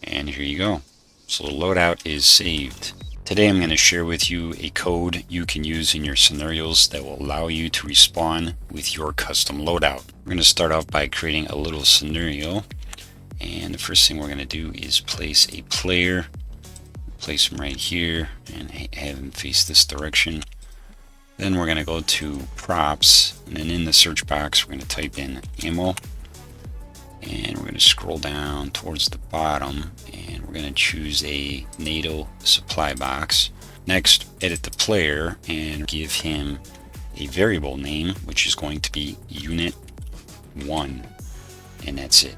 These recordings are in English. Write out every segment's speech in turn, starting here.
And here you go. So the loadout is saved. Today I'm going to share with you a code you can use in your scenarios that will allow you to respawn with your custom loadout. We're going to start off by creating a little scenario, and the first thing we're going to do is place a player. Place him right here and have him face this direction. Then we're going to go to props, and then in the search box we're going to type in ammo, and we're going to scroll down towards the bottom and we're going to choose a NATO supply box. Next, edit the player and give him a variable name, which is going to be unit 1, and that's it.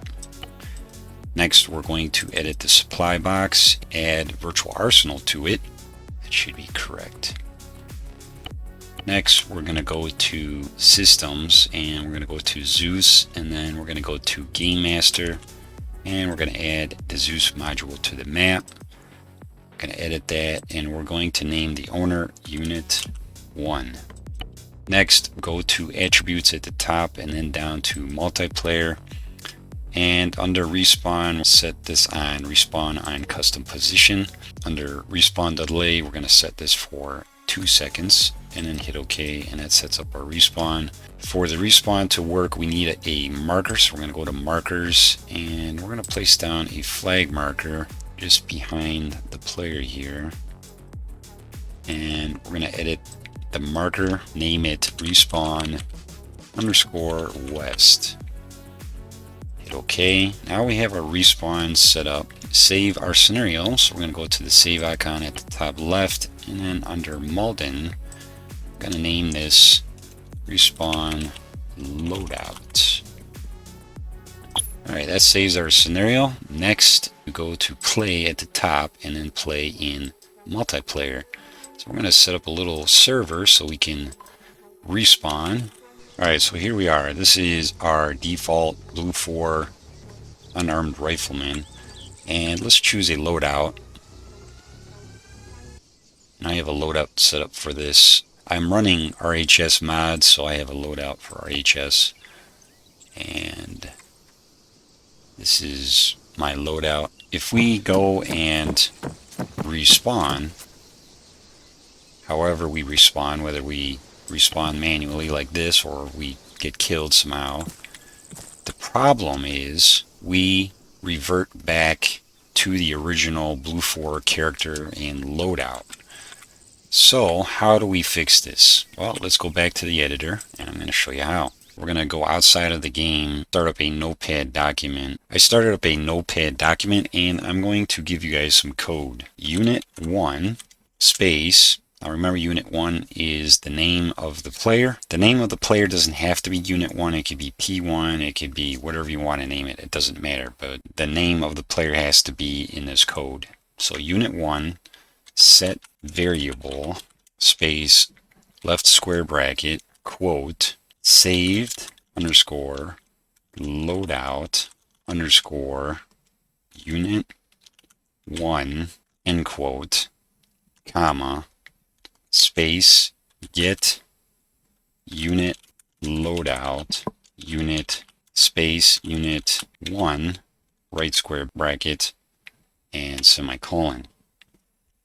Next, we're going to edit the supply box, add virtual arsenal to it. That should be correct. Next, we're going to go to systems and we're going to go to Zeus, and then we're going to go to game master, and we're going to add the Zeus module to the map. We're going to edit that, and we're going to name the owner unit 1. Next, go to attributes at the top and then down to multiplayer, and under respawn set this on respawn on custom position. Under respawn delay we're going to set this for 2 seconds and then hit OK, and that sets up our respawn. For the respawn to work we need a marker, so we're going to go to markers and we're going to place down a flag marker just behind the player here, and we're going to edit the marker, name it respawn_west. Hit OK. Now we have our respawn set up. Save our scenario, so we're going to go to the save icon at the top left, and then under Malden I'm going to name this respawn loadout. Alright, that saves our scenario. Next we go to play at the top and then play in multiplayer. So we're going to set up a little server so we can respawn. Alright, so here we are. This is our default Blue 4 unarmed rifleman, and let's choose a loadout. And I have a loadout set up for this. I'm running RHS mods, so I have a loadout for RHS, and this is my loadout. If we go and respawn, however we respawn, whether we respawn manually like this or we get killed somehow, the problem is we revert back to the original Blue 4 character and loadout. So how do we fix this? Well, let's go back to the editor and I'm going to show you how. We're going to go outside of the game, start up a notepad document. I started up a notepad document and I'm going to give you guys some code. Unit 1 space. Now remember, unit 1 is the name of the player. The name of the player doesn't have to be unit 1. It could be P1. It could be whatever you want to name it. It doesn't matter. But the name of the player has to be in this code. So unit 1 set variable space left square bracket quote saved underscore loadout underscore unit 1 end quote comma space get unit loadout unit space unit 1 right square bracket and semicolon.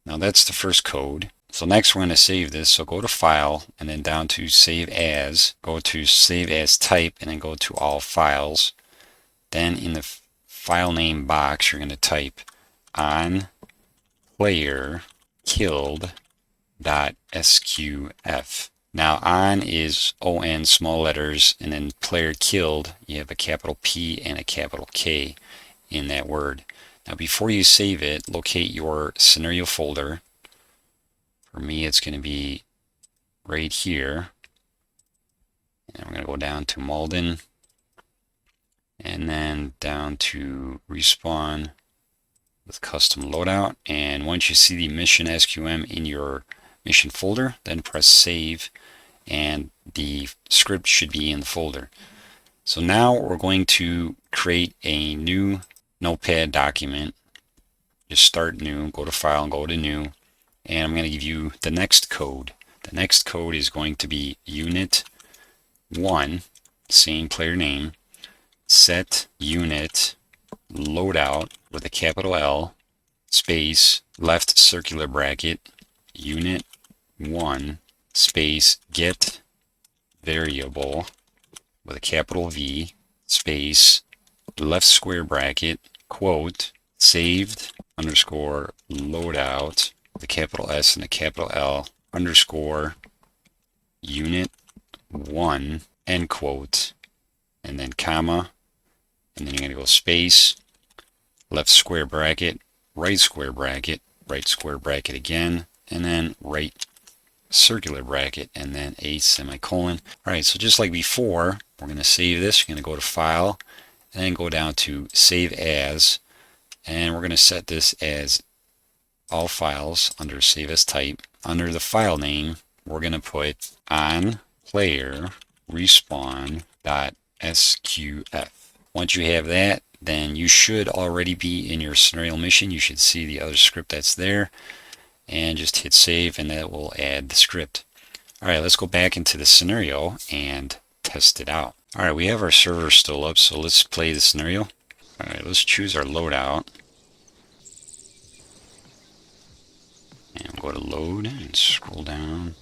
Now that's the first code. So next we're going to save this. So go to file and then down to save as, go to save as type and then go to all files. Then in the file name box you're going to type onPlayerKilled.sqf. Now on is ON small letters, and then player killed, you have a capital P and a capital K in that word. Now before you save it, locate your scenario folder. For me it's going to be right here. And we're going to go down to Malden. And then down to respawn with custom loadout. And once you see the mission SQM in your mission folder, then press save. And the script should be in the folder. So now we're going to create a new notepad document. Just start new, go to file and go to new, and I'm going to give you the next code. The next code is going to be unit 1, same player name, set unit loadout with a capital L, space, left circular bracket, unit 1, space, get variable with a capital V, space, left square bracket, quote, saved underscore loadout, the capital S and the capital L, underscore unit 1, end quote, and then comma, and then you're going to go space, left square bracket, right square bracket again, and then right circular bracket, and then a semicolon. Alright, so just like before, we're going to save this. You're going to go to File, and then go down to Save As, and we're going to set this as all files under Save As Type. Under the file name, we're going to put onPlayerRespawn.sqf. Once you have that, then you should already be in your scenario mission. You should see the other script that's there, and just hit save, and that will add the script. Alright, let's go back into the scenario and test it out. Alright, we have our server still up, so let's play the scenario. Alright, let's choose our loadout. And we'll go to load and scroll down.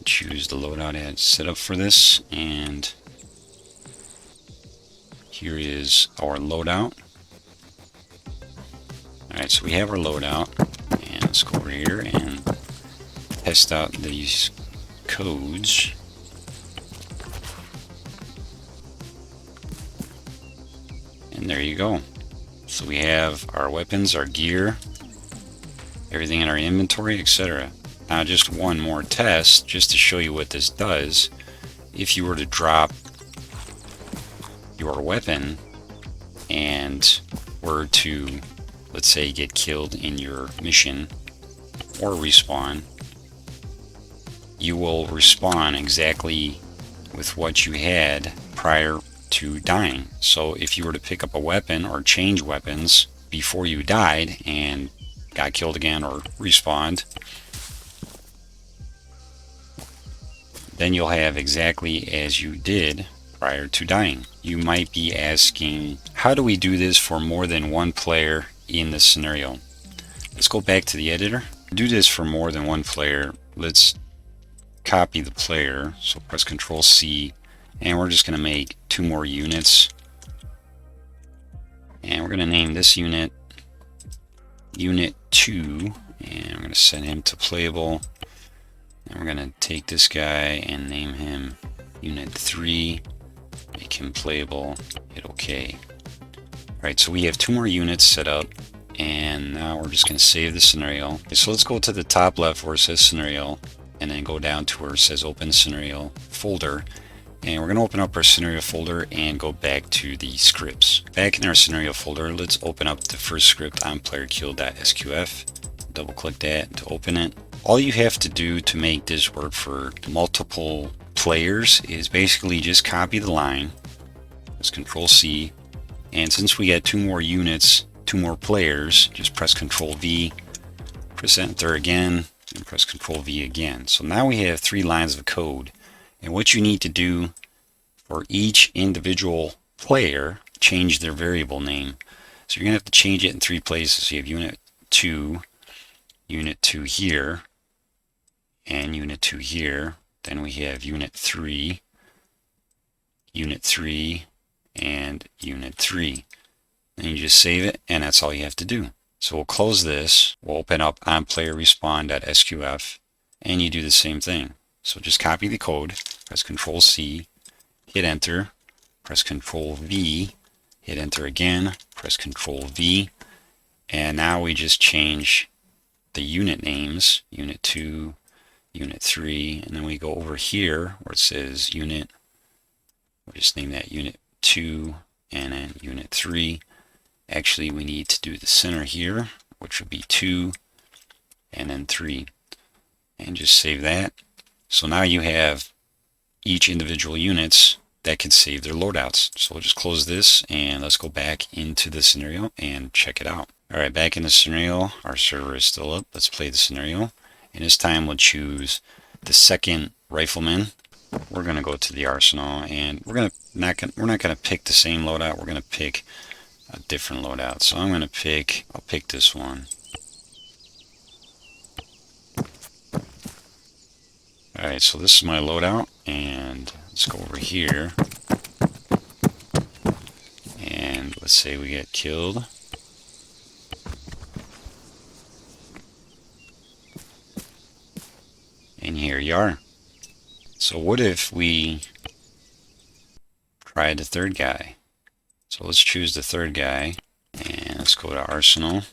Choose the loadout ad setup for this, and here is our loadout. Alright, so we have our loadout, and let's go over here and test out these codes. And there you go. So we have our weapons, our gear, everything in our inventory, etc. Now just one more test, just to show you what this does. If you were to drop your weapon and were to, let's say, get killed in your mission or respawn, you will respawn exactly with what you had prior to dying. So if you were to pick up a weapon or change weapons before you died and got killed again or respawned, then you'll have exactly as you did prior to dying. You might be asking, how do we do this for more than one player in this scenario? Let's go back to the editor. To do this for more than one player, let's copy the player. So press Control C, and we're just going to make 2 more units. And we're going to name this unit Unit 2, and we're going to set him to playable. And we're going to take this guy and name him Unit 3, make him playable, hit OK. Alright, so we have 2 more units set up, and now we're just going to save the scenario. Okay, so let's go to the top left where it says scenario, and then go down to where it says open scenario folder. And we're going to open up our scenario folder and go back to the scripts. Back in our scenario folder, let's open up the first script, onPlayerKilled.sqf. Double click that to open it. All you have to do to make this work for multiple players is basically just copy the line. Let's Control C. And since we got 2 more units, 2 more players, just press Control V, press Enter again, and press Control V again. So now we have 3 lines of code. And what you need to do for each individual player, change their variable name. So you're going to have to change it in 3 places. So you have Unit 2 here, and Unit 2 here. Then we have Unit 3, and Unit 3. Then you just save it, and that's all you have to do. So we'll close this. We'll open up onPlayerRespawn.sqf, and you do the same thing. So just copy the code, press Control C, hit Enter, press Control V, hit Enter again, press Control V, and now we just change the unit names, Unit 2, Unit 3, and then we go over here where it says Unit, we'll just name that Unit 2, and then Unit 3. Actually, we need to do the center here, which would be 2, and then 3. And just save that. So now you have each individual units that can save their loadouts. So we'll just close this, and let's go back into the scenario and check it out. Alright, back in the scenario, our server is still up. Let's play the scenario. And this time we'll choose the second rifleman. We're going to go to the arsenal, and we're not going to pick the same loadout. We're going to pick a different loadout. So I'm gonna I'll pick this one. Alright, so this is my loadout, and let's go over here. And let's say we get killed. And here you are. So what if we try the third guy? So let's choose the third guy, and let's go to Arsenal.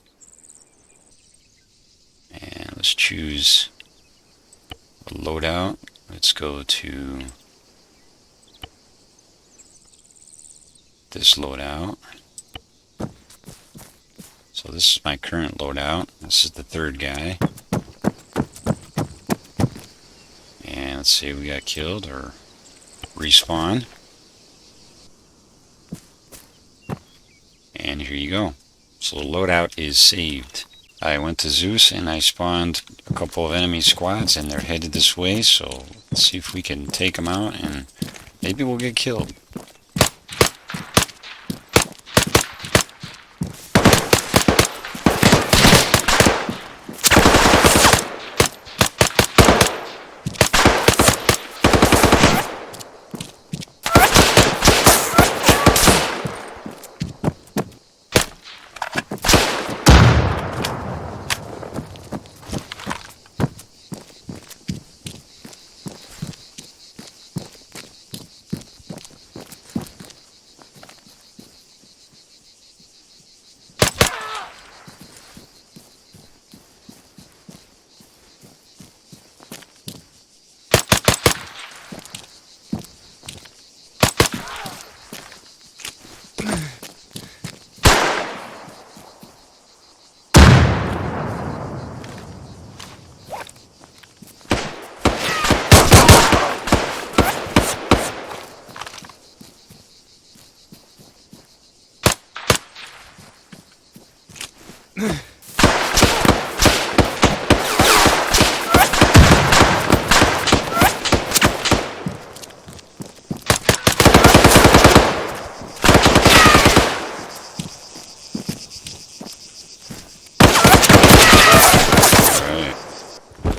And let's choose a loadout. Let's go to this loadout. So this is my current loadout. This is the third guy. And let's see if we got killed or respawn. And here you go. So the loadout is saved. I went to Zeus and I spawned a couple of enemy squads and they're headed this way, so let's see if we can take them out and maybe we'll get killed.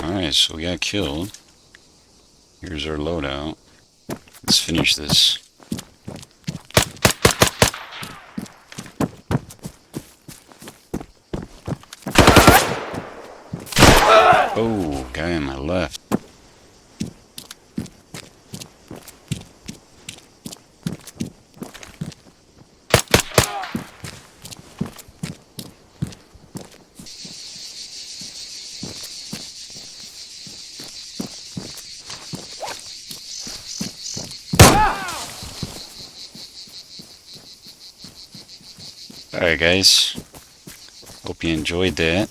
Alright, so we got killed. Here's our loadout. Let's finish this. Oh, guy on my left. Alright guys, hope you enjoyed that.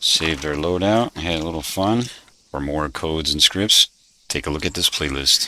Saved our loadout, had a little fun. For more codes and scripts, take a look at this playlist.